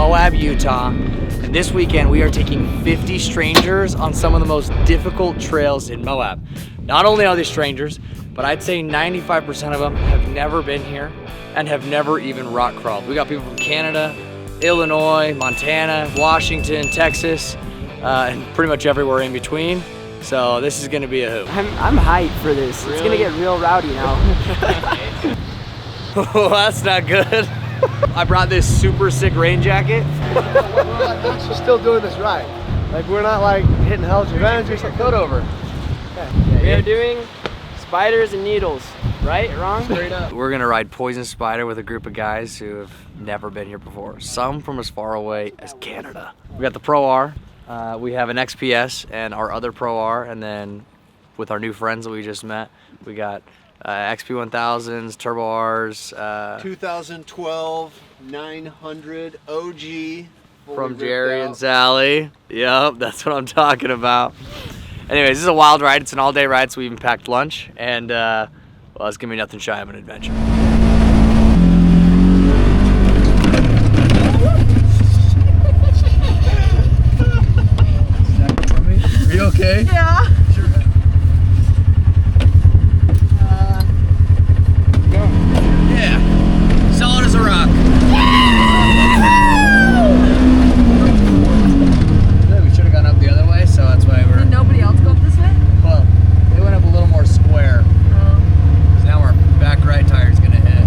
Moab, Utah. And this weekend we are taking 50 strangers on some of the most difficult trails in Moab. Not only are they strangers, but I'd say 95% of them have never been here and have never even rock crawled. We got people from Canada, Illinois, Montana, Washington, Texas, and pretty much everywhere in between. So this is gonna be a hoop. I'm hyped for this. Really? It's gonna get real rowdy now. Oh, that's not good. I brought this super sick rain jacket. We're actually still doing this right. Like we're not like hitting Hell's Revenge, just like code over. Okay. We are doing spiders and needles, right? Wrong? Straight up. We're gonna ride Poison Spider with a group of guys who have never been here before. Some from as far away as Canada. We got the Pro R, we have an XPS and our other Pro R, and then with our new friends that we just met, we got XP1000s, Turbo Rs, 2012 900 OG from Jerry and Sally. Yep, that's what I'm talking about. Anyways, this is a wild ride. It's an all-day ride, so we even packed lunch, and well, it's gonna be nothing shy of an adventure. Are you okay? Yeah. Yeah, solid as a rock. We should have gone up the other way, so that's why we're. Did nobody else go up this way? Well, they went up a little more square. So now our back right tire is gonna hit.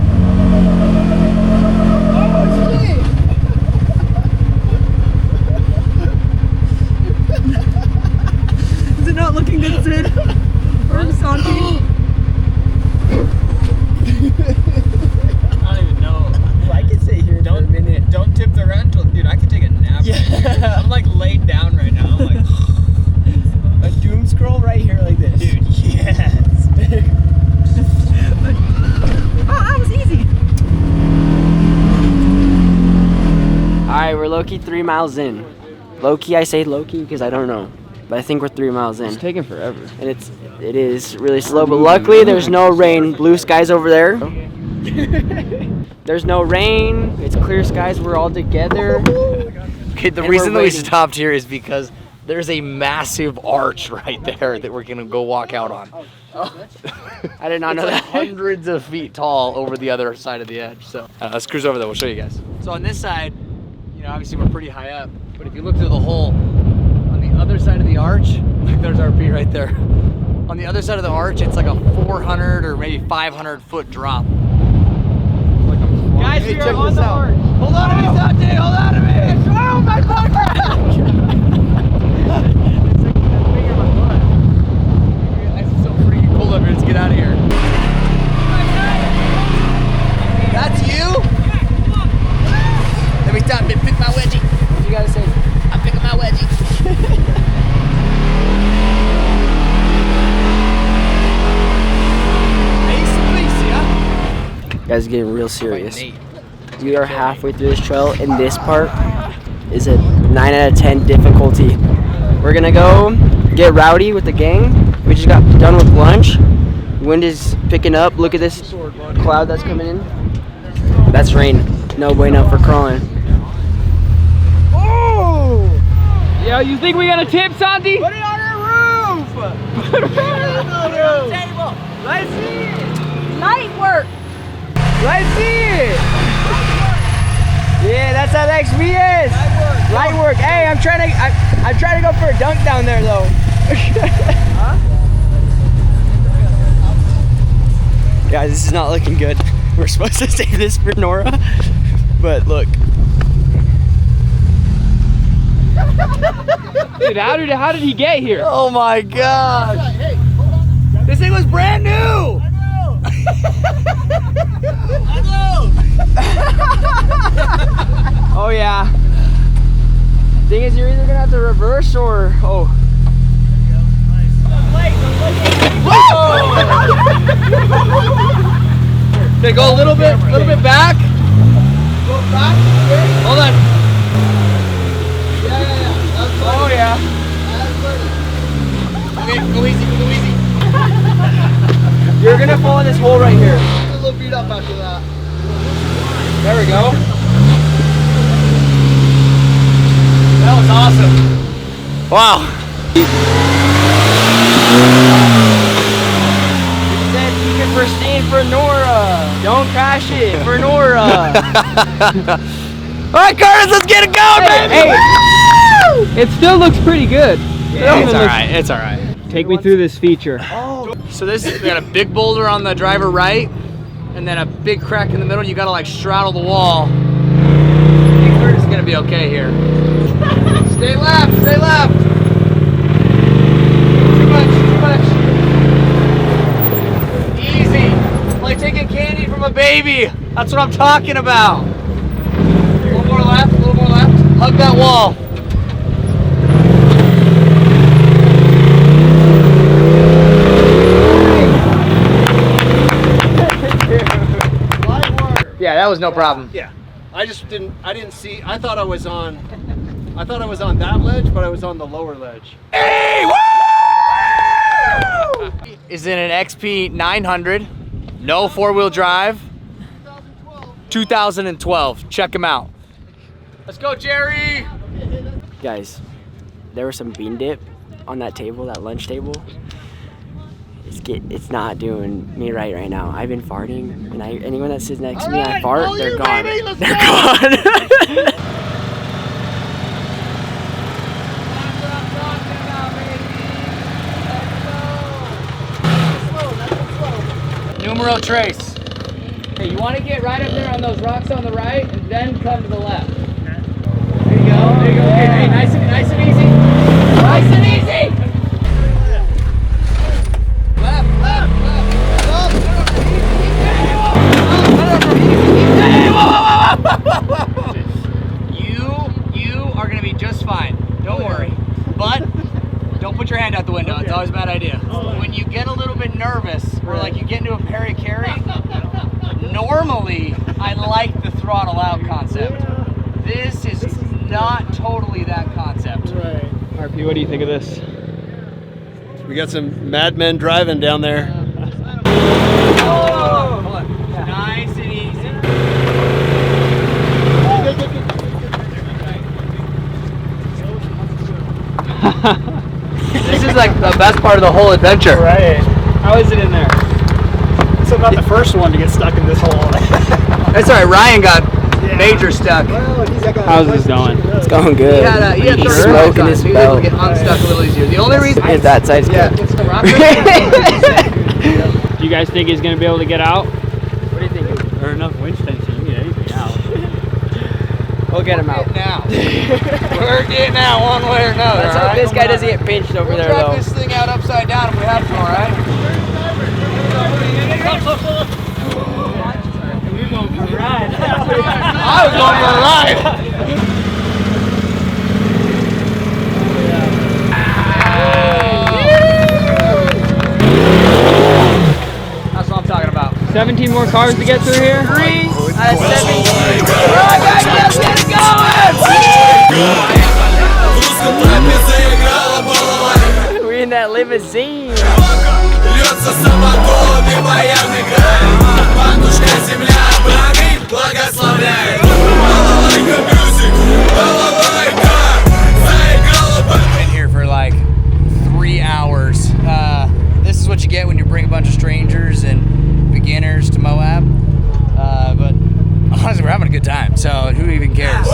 Is it not looking good, Sid? Or Santi? I don't even know. Well, I can sit here for a minute. Don't tip the rental, dude. I could take a nap. Yeah. Right here. I'm like laid down right now. I'm like, A doom scroll right here like this. dude, yes. Oh, that was easy. Alright, we're low-key 3 miles in. Low-key, I say low-key because I don't know. But I think we're 3 miles in. It's taking forever. And it is really slow, but luckily there's no rain. Blue skies over there. There's no rain. It's clear skies. We're all together. Okay, the And reason we're that we waiting. stopped here is because there's a massive arch right there that we're gonna go walk out on. I did not know It's like that. hundreds of feet tall over the other side of the edge. So let's cruise over there. We'll show you guys. So on this side, you know, obviously we're pretty high up, but if you look through the hole on the other side of the arch, look, there's RP right there. On the other side of the arch, it's like a 400 or maybe 500 foot drop. Guys, Hey, we check are on this the out. arch. Hold on to me, Santi! Hold on to me! Oh, my butt! It's so freaking cold up here. Let's get out of here. That's you? Let me stop and pick my wedgie. What you gotta say? I'm picking my wedgie. Guys, getting real serious. We are halfway through this trail, and this part is a 9 out of 10 difficulty. We're gonna go get rowdy with the gang. We just got done with lunch. Wind is picking up. Look at this cloud that's coming in. That's rain. No bueno for crawling. Oh! Yeah, you think we got a tip, Santi? Put it on the roof! Put it on the Table. Let's see it. Light work. Let's see it. Yeah, that's how the XP is. Light work. Hey, I'm trying to go for a dunk down there though. Guys, this is not looking good. We're supposed to save this for Nora, but look. Dude, how did he get here? Oh my gosh! This thing was brand new! Oh yeah. Thing is, you're either gonna have to reverse or Okay, go a little bit back. Go back. Hold on. Oh yeah. Okay, go easy, go easy. You're gonna fall in this hole right here. A little beat up after that. There we go. Wow. Said keep it pristine for Nora. Don't crash it for Nora. All right, Curtis, let's get it going, baby. Hey, it still looks pretty good. Yeah, it's all right. It's all right. Take me through this feature. So this, we got a big boulder on the driver right, and then a big crack in the middle. You gotta like straddle the wall. I think we're just gonna be okay here. Stay left, stay left. Too much. Easy. Like taking candy from a baby. That's what I'm talking about. A little more left, a little more left. Hug that wall. Yeah, that was no problem. Yeah. I didn't see, I thought I was on that ledge, but I was on the lower ledge. Hey, woo! Is in an XP 900, no 4-wheel drive, 2012. Check him out. Let's go, Jerry! Guys, there was some bean dip on that table, that lunch table. It's not doing me right now. I've been farting, and anyone that sits next to me, I fart, they're gone. They're gone. Numero trace. Hey, you want to get right up there on those rocks on the right, and then come to the left. There you go. There you go. Okay, hey, nice and easy. Nice and easy. Left. You are gonna be just fine. Don't worry. But don't put your hand out the window. It's always a bad idea. When you get a little bit nervous, or like you get into a carry, normally I like the throttle out concept. This is not totally that concept. Right. RP, what do you think of this? We got some madmen driving down there. Oh! Nice and easy. This is like the best part of the whole adventure. Right. How is it in there? So not the first one to get stuck in this hole. That's all right. Ryan got major stuck. How's this going? It's going good. He had He's 30 smoking minutes his on. He was able to belt. get unstuck a little easier. The only reason If that side's good. it's the rock. Do you guys think he's going to be able to get out? What do you think? Or enough winch tension, you can get anything out. We'll get him out. Now. We're getting out one way or another. Let's hope this guy doesn't get pinched over there, Drive though. this thing out upside down if we have to, all right? I was going for a ride. That's what I'm talking about. 17 more cars to get through here? 3 out of 17. Right back, let's get it going! We in that limousine. Been here for like 3 hours. This is what you get when you bring a bunch of strangers and beginners to Moab. But honestly, we're having a good time, so who even cares?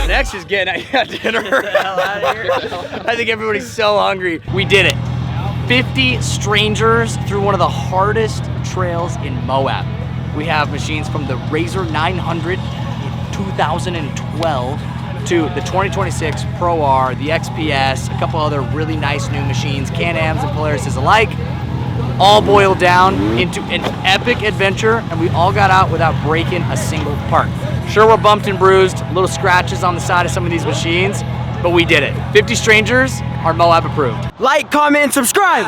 Next is getting dinner. I think everybody's so hungry. We did it. 50 strangers through one of the hardest trails in Moab. We have machines from the Razor 900 in 2012 to the 2026 Pro R, the XPS, a couple other really nice new machines, Can-Ams and Polarises alike, all boiled down into an epic adventure, and we all got out without breaking a single part. Sure, we're bumped and bruised, little scratches on the side of some of these machines, but we did it. 50 strangers are Moab approved. Like, comment, and subscribe.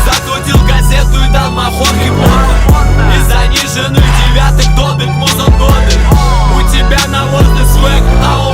Закрутил газету и дал махорки и заниженный девятый добит музон годы. У тебя навозный свек, а у